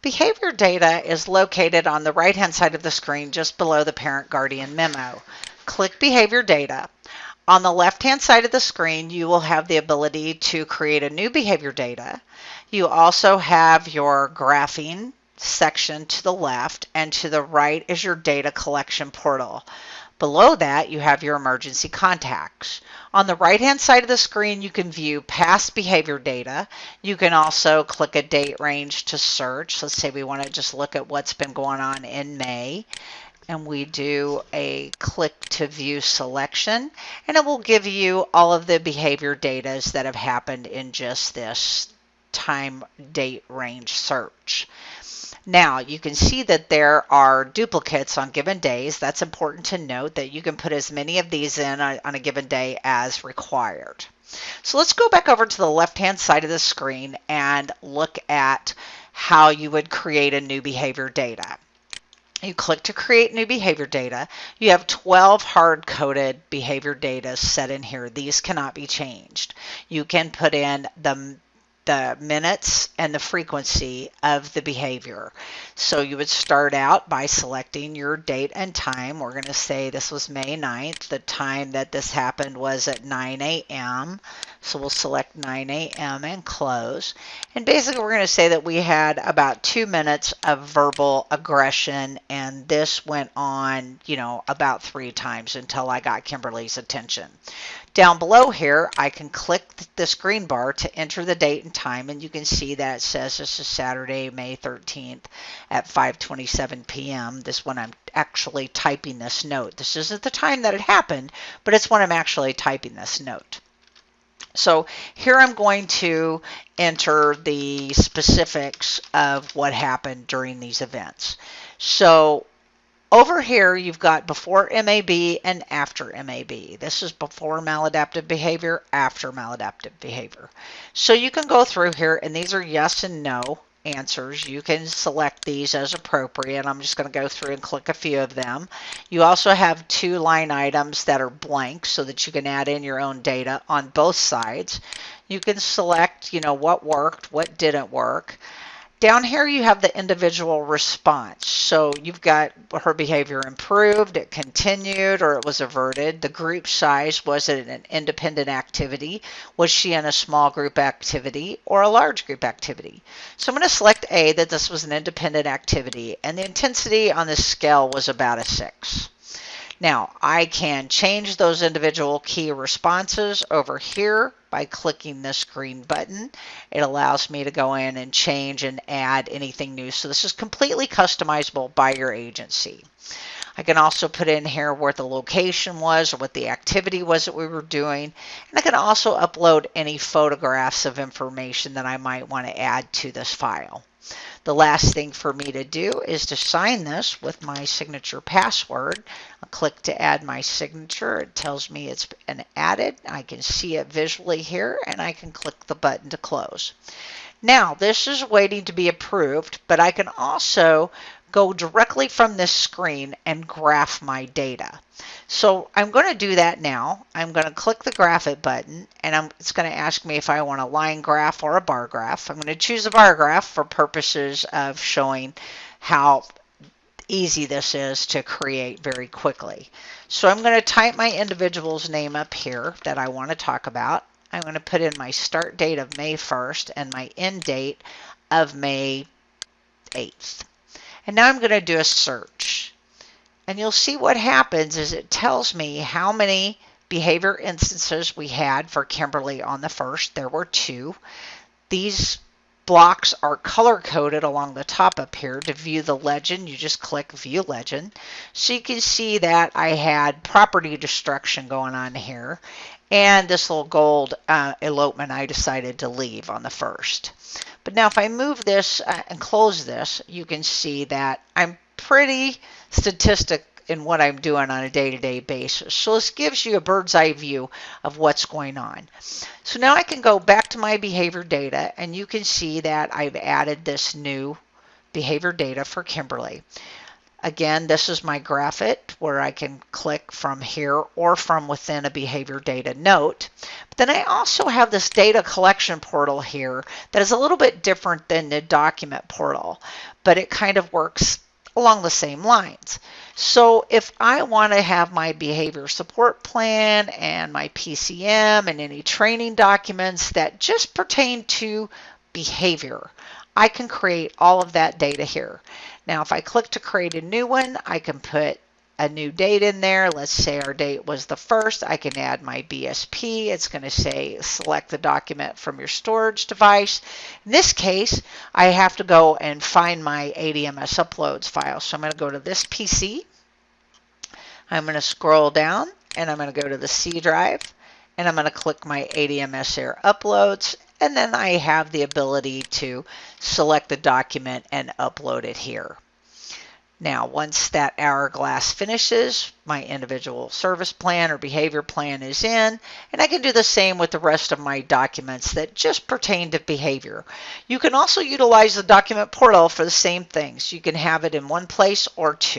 Behavior data is located on the right-hand side of the screen just below the parent-guardian memo. Click Behavior Data. On the left-hand side of the screen, you will have the ability to create a new behavior data. You also have your graphing section to the left, and to the right is your data collection portal. Below that, you have your emergency contacts. On the right-hand side of the screen, you can view past behavior data. You can also click a date range to search. Let's say we want to just look at what's been going on in May. And we do a click to view selection, and it will give you all of the behavior data that have happened in just this time date range search. Now you can see that there are duplicates on given days. That's important to note, that you can put as many of these in on a given day as required. So let's go back over to the left-hand side of the screen and look at how you would create a new behavior data. You click to create new behavior data. You have 12 hard-coded behavior data set in here. These cannot be changed. You can put in the minutes and the frequency of the behavior. So you would start out by selecting your date and time. We're going to say this was May 9th. The time that this happened was at 9 a.m. So we'll select 9 a.m. and close. And basically we're going to say that we had about 2 minutes of verbal aggression, and this went on, about 3 times until I got Kimberly's attention. Down below here, I can click this green bar to enter the date and time, and you can see that it says this is Saturday, May 13th at 5:27 p.m. This is when I'm actually typing this note. This isn't the time that it happened, but it's when I'm actually typing this note. So here I'm going to enter the specifics of what happened during these events. So over here, you've got before MAB and after MAB. This is before maladaptive behavior, after maladaptive behavior. So you can go through here, and these are yes and no answers. You can select these as appropriate. I'm just going to go through and click a few of them. You also have 2 line items that are blank so that you can add in your own data on both sides. You can select, what worked, what didn't work. Down here you have the individual response. So you've got her behavior improved, it continued, or it was averted. The group size, was it an independent activity? Was she in a small group activity or a large group activity? So I'm going to select A, that this was an independent activity, and the intensity on this scale was about a 6. Now, I can change those individual key responses over here by clicking this green button. It allows me to go in and change and add anything new. So this is completely customizable by your agency. I can also put in here where the location was or what the activity was that we were doing. And I can also upload any photographs of information that I might want to add to this file. The last thing for me to do is to sign this with my signature password. I'll click to add my signature. It tells me it's been added. I can see it visually here, and I can click the button to close. Now, this is waiting to be approved, but I can also go directly from this screen and graph my data. So I'm going to do that now. I'm going to click the Graph It button, and it's going to ask me if I want a line graph or a bar graph. I'm going to choose a bar graph for purposes of showing how easy this is to create very quickly. So I'm going to type my individual's name up here that I want to talk about. I'm going to put in my start date of May 1st and my end date of May 8th. And now I'm going to do a search. And you'll see what happens is it tells me how many behavior instances we had for Kimberly on the 1st. There were 2. These blocks are color-coded along the top up here. To view the legend, you just click View Legend. So you can see that I had property destruction going on here. And this little gold elopement I decided to leave on the 1st. But now if I move this and close this, you can see that I'm pretty statistic in what I'm doing on a day-to-day basis. So this gives you a bird's eye view of what's going on. So now I can go back to my behavior data, and you can see that I've added this new behavior data for Kimberly. Again, this is my Graph-It where I can click from here or from within a behavior data note. But then I also have this data collection portal here that is a little bit different than the document portal, but it kind of works along the same lines. So if I want to have my behavior support plan and my PCM and any training documents that just pertain to behavior, I can create all of that data here. Now, if I click to create a new one, I can put a new date in there. Let's say our date was the 1st. I can add my BSP. It's going to say select the document from your storage device. In this case, I have to go and find my ADMS uploads file. So I'm going to go to this PC. I'm going to scroll down and I'm going to go to the C drive and I'm going to click my ADMS Air uploads. And then I have the ability to select the document and upload it here. Now, once that hourglass finishes, my individual service plan or behavior plan is in, and I can do the same with the rest of my documents that just pertain to behavior. You can also utilize the document portal for the same things. You can have it in one place or two.